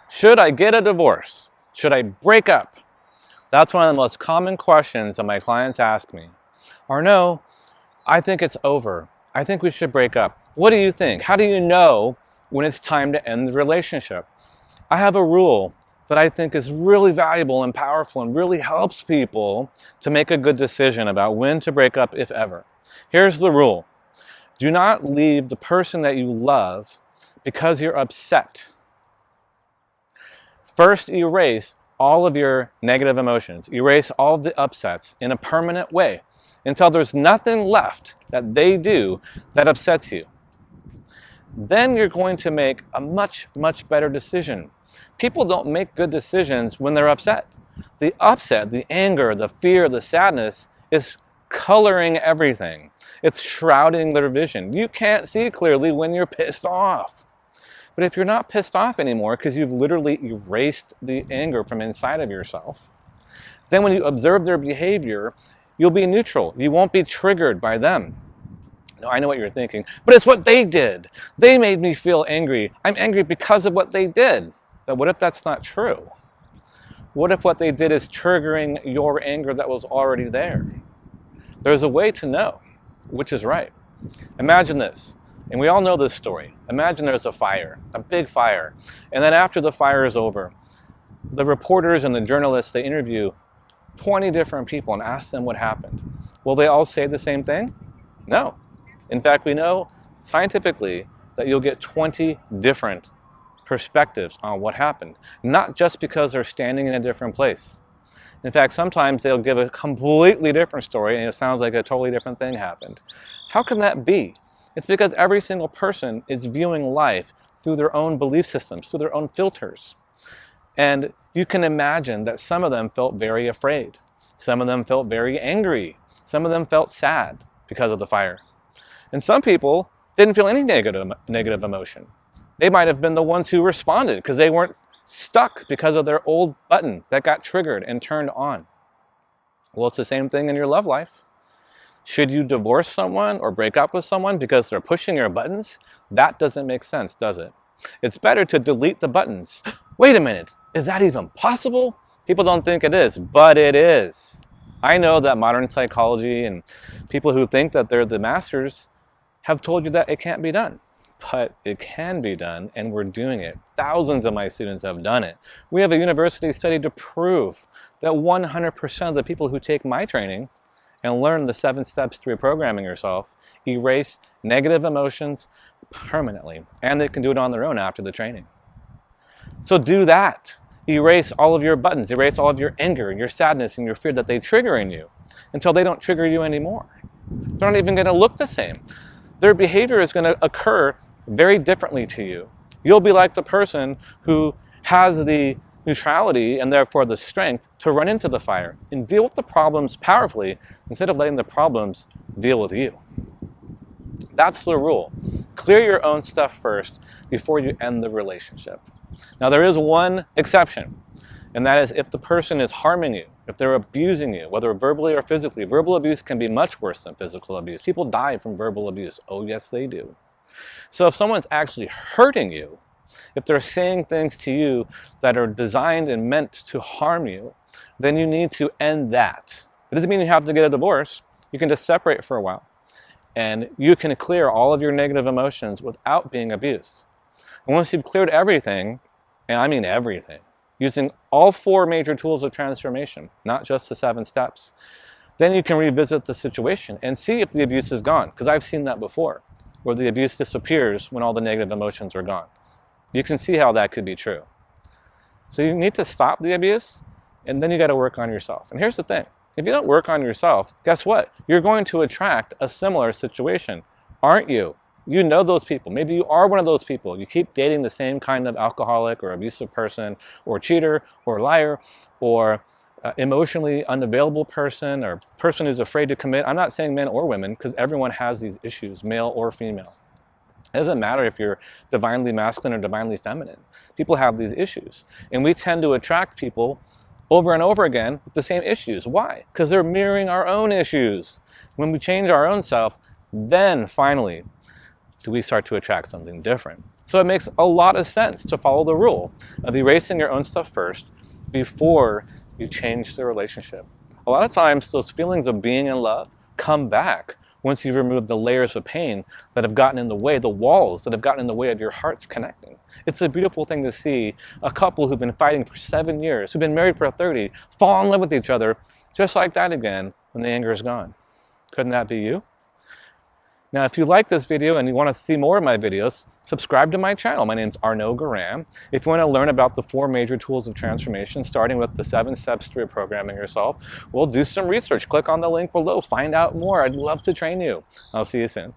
Should I get a divorce? Should I break up? That's one of the most common questions that my clients ask me. Arnoux, I think it's over. I think we should break up. What do you think? How do you know when it's time to end the relationship? I have a rule that I think is really valuable and powerful and really helps people to make a good decision about when to break up, if ever. Here's the rule. Do not leave the person that you love because you're upset. First, erase all of your negative emotions. Erase all of the upsets in a permanent way until there's nothing left that they do that upsets you. Then you're going to make a much, much better decision. People don't make good decisions when they're upset. The upset, the anger, the fear, the sadness is coloring everything. It's shrouding their vision. You can't see clearly when you're pissed off. But if you're not pissed off anymore because you've literally erased the anger from inside of yourself, then when you observe their behavior, you'll be neutral. You won't be triggered by them. No, I know what you're thinking, but it's what they did. They made me feel angry. I'm angry because of what they did. But what if that's not true? What if what they did is triggering your anger that was already there? There's a way to know which is right. Imagine this, and we all know this story. Imagine there's a fire, a big fire, and then after the fire is over, the reporters and the journalists, they interview 20 different people and ask them what happened. Will they all say the same thing? No. In fact, we know scientifically that you'll get 20 different perspectives on what happened, not just because they're standing in a different place. In fact, sometimes they'll give a completely different story and it sounds like a totally different thing happened. How can that be? It's because every single person is viewing life through their own belief systems, through their own filters. And you can imagine that some of them felt very afraid. Some of them felt very angry. Some of them felt sad because of the fire. And some people didn't feel any negative emotion. They might have been the ones who responded because they weren't stuck because of their old button that got triggered and turned on. Well, it's the same thing in your love life. Should you divorce someone or break up with someone because they're pushing your buttons? That doesn't make sense, does it? It's better to delete the buttons. Wait a minute, is that even possible? People don't think it is, but it is. I know that modern psychology and people who think that they're the masters have told you that it can't be done. But it can be done, and we're doing it. Thousands of my students have done it. We have a university study to prove that 100% of the people who take my training and learn the 7 steps to reprogramming yourself erase negative emotions permanently, and they can do it on their own after the training. So do that. Erase all of your buttons, erase all of your anger, your sadness, and your fear that they trigger in you until they don't trigger you anymore. They're not even going to look the same. Their behavior is going to occur very differently to you. You'll be like the person who has the neutrality and therefore the strength to run into the fire and deal with the problems powerfully instead of letting the problems deal with you. That's the rule. Clear your own stuff first before you end the relationship. Now there is one exception, and that is if the person is harming you, if they're abusing you, whether verbally or physically. Verbal abuse can be much worse than physical abuse. People die from verbal abuse. Oh yes, they do. So if someone's actually hurting you, if they're saying things to you that are designed and meant to harm you, then you need to end that. It doesn't mean you have to get a divorce. You can just separate for a while. And you can clear all of your negative emotions without being abused. And once you've cleared everything, and I mean everything, using all 4 major tools of transformation, not just the 7 steps, then you can revisit the situation and see if the abuse is gone. Because I've seen that before, where the abuse disappears when all the negative emotions are gone. You can see how that could be true. So you need to stop the abuse, and then you got to work on yourself. And here's the thing. If you don't work on yourself, guess what? You're going to attract a similar situation, aren't you? You know those people. Maybe you are one of those people. You keep dating the same kind of alcoholic or abusive person or cheater or liar or emotionally unavailable person or person who's afraid to commit. I'm not saying men or women because everyone has these issues, male or female. It doesn't matter if you're divinely masculine or divinely feminine. People have these issues. And we tend to attract people over and over again with the same issues. Why? Because they're mirroring our own issues. When we change our own self, then finally do we start to attract something different. So it makes a lot of sense to follow the rule of erasing your own stuff first before you change the relationship. A lot of times those feelings of being in love come back once you've removed the layers of pain that have gotten in the way, the walls that have gotten in the way of your hearts connecting. It's a beautiful thing to see a couple who've been fighting for 7 years, who've been married for 30, fall in love with each other just like that again when the anger is gone. Couldn't that be you? Now, if you like this video and you want to see more of my videos, subscribe to my channel. My name's Arnoux Goran. If you want to learn about the 4 major tools of transformation, starting with the 7 steps to reprogramming yourself, we'll do some research. Click on the link below. Find out more. I'd love to train you. I'll see you soon.